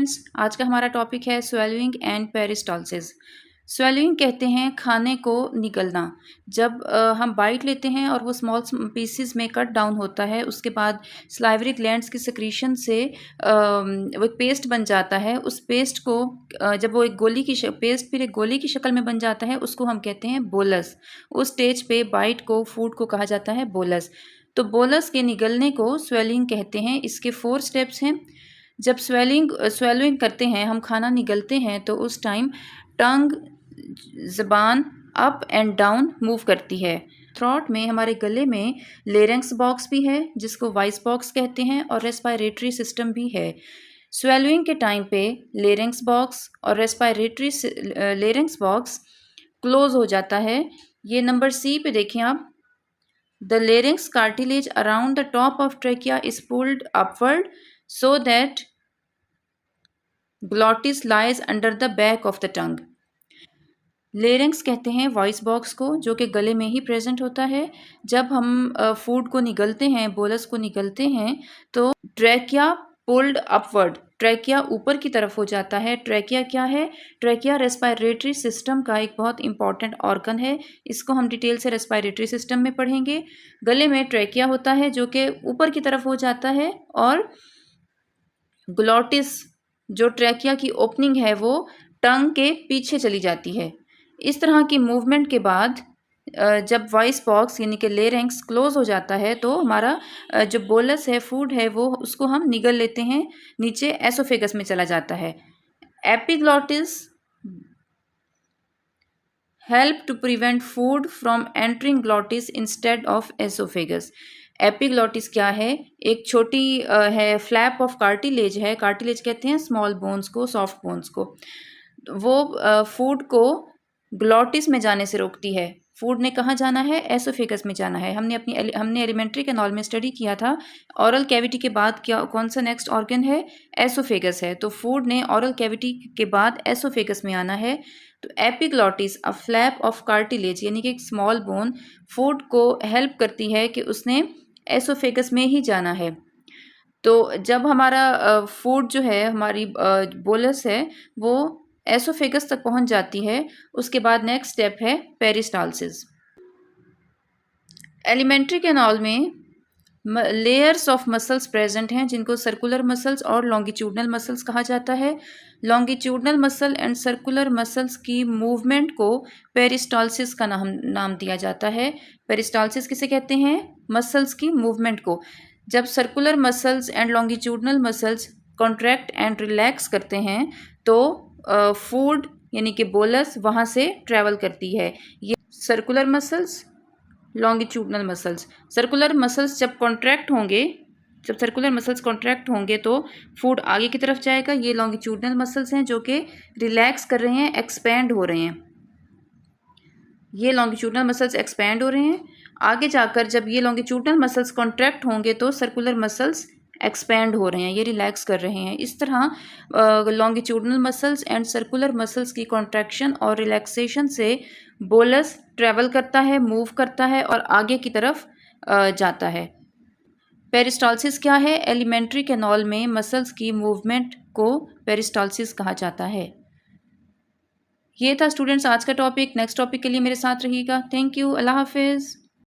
Students, आज का हमारा टॉपिक है स्वेलुइंग एंड पेरिस्टालसिस। स्वेलुइंग कहते हैं खाने को निगलना। जब हम बाइट लेते हैं और वो स्मॉल पीसेस में कट डाउन होता है, उसके बाद स्लाइवरी ग्लैंड्स की सिक्रीशन से वो एक पेस्ट बन जाता है। उस पेस्ट को जब वो एक गोली की पेस्ट फिर एक गोली की शक्ल में बन जाता है, उसको हम कहते हैं बोलस। उस स्टेज पे बाइट को, फूड को कहा जाता है बोलस। तो बोलस के निगलने को स्वेलिंग कहते हैं। इसके 4 स्टेप्स हैं। जब स्वेलिंग करते हैं, हम खाना निगलते हैं, तो उस टाइम टंग, ज़बान अप एंड डाउन मूव करती है। थ्रोट में, हमारे गले में लेरेंक्स बॉक्स भी है जिसको वॉइस बॉक्स कहते हैं, और रेस्पायरेटरी सिस्टम भी है। स्वेलिंग के टाइम पे लेरेंक्स बॉक्स और लेरेंक्स बॉक्स क्लोज हो जाता है। ये नंबर सी पे देखें आप। The larynx cartilage around the top of trachea is pulled upward so that glottis lies under the back of the tongue. Larynx कहते हैं वॉइस बॉक्स को, जो कि गले में ही प्रेजेंट होता है। जब हम फूड को निगलते हैं, बोलस को निगलते हैं, तो ट्रैकिया पुल्ड अपवर्ड, ट्रैकिया ऊपर की तरफ हो जाता है। ट्रैकिया क्या है? ट्रैकिया रेस्पायरेटरी सिस्टम का एक बहुत इंपॉर्टेंट ऑर्गन है। इसको हम डिटेल से रेस्पायरेटरी सिस्टम में पढ़ेंगे। गले में ट्रैकिया होता है जो कि ऊपर की तरफ हो जाता है, और ग्लॉटिस, जो ट्रैकिया की ओपनिंग है, वो टंग के पीछे चली जाती है। इस तरह की मूवमेंट के बाद जब वॉइस बॉक्स यानी कि लेरिंक्स क्लोज हो जाता है, तो हमारा जो बोलस है, फूड है, वो उसको हम निगल लेते हैं, नीचे एसोफेगस में चला जाता है। Epiglottis help to prevent food from entering glottis instead of oesophagus. Epiglottis क्या है? एक छोटी है फ्लैप ऑफ कार्टिलेज है। कार्टिलेज कहते हैं स्मॉल बोन्स को, सॉफ्ट बोन्स को। वो फूड को ग्लॉटिस में जाने से रोकती है। फूड ने कहाँ जाना है? एसोफेगस में जाना है। हमने एलिमेंट्री कैनाल में स्टडी किया था, ऑरल कैविटी के बाद क्या कौन सा नेक्स्ट ऑर्गन है? एसोफेगस है। तो फूड ने ऑरल कैविटी के बाद एसोफेगस में आना है। तो epiglottis, a flap of cartilage यानी कि एक स्मॉल बोन, फूड को हेल्प करती है कि उसने एसोफेगस में ही जाना है। तो जब हमारा फूड जो है, हमारी बोलस है, वो एसोफेगस तक पहुंच जाती है, उसके बाद नेक्स्ट स्टेप है पेरिस्टालसिस। एलिमेंट्री कैनाल में लेयर्स ऑफ मसल्स प्रेजेंट हैं, जिनको सर्कुलर मसल्स और लॉन्गिट्यूडनल मसल्स कहा जाता है। Longitudinal muscle and circular muscles की मूवमेंट को पेरिस्टालसिस का नाम दिया जाता है। पेरिस्टालसिस किसे कहते हैं? मसल्स की मूवमेंट को। जब circular muscles and longitudinal muscles contract and relax करते हैं, तो फूड यानी कि बोलस वहाँ से ट्रैवल करती है। ये circular muscles, longitudinal muscles. Circular muscles जब सर्कुलर मसल्स कॉन्ट्रैक्ट होंगे तो फूड आगे की तरफ जाएगा। ये लॉन्गिट्यूडनल मसल्स हैं जो कि रिलैक्स कर रहे हैं, एक्सपैंड हो रहे हैं। ये लॉन्गिट्यूडनल मसल्स एक्सपैंड हो रहे हैं। आगे जाकर जब ये लॉन्गिट्यूडनल मसल्स कॉन्ट्रैक्ट होंगे तो सर्कुलर मसल्स एक्सपैंड हो रहे हैं, ये रिलैक्स कर रहे हैं। इस तरह longitudinal muscles and circular muscles की कॉन्ट्रैक्शन और रिलैक्सेशन से बोलस ट्रैवल करता है, मूव करता है और आगे की तरफ जाता है। पेरिस्टालसिस क्या है? एलिमेंट्री कैनाल में मसल्स की मूवमेंट को पेरिस्टालसिस कहा जाता है। ये था स्टूडेंट्स आज का टॉपिक। नेक्स्ट टॉपिक के लिए मेरे साथ रहिएगा। Thank you. अल्लाह हाफिज़।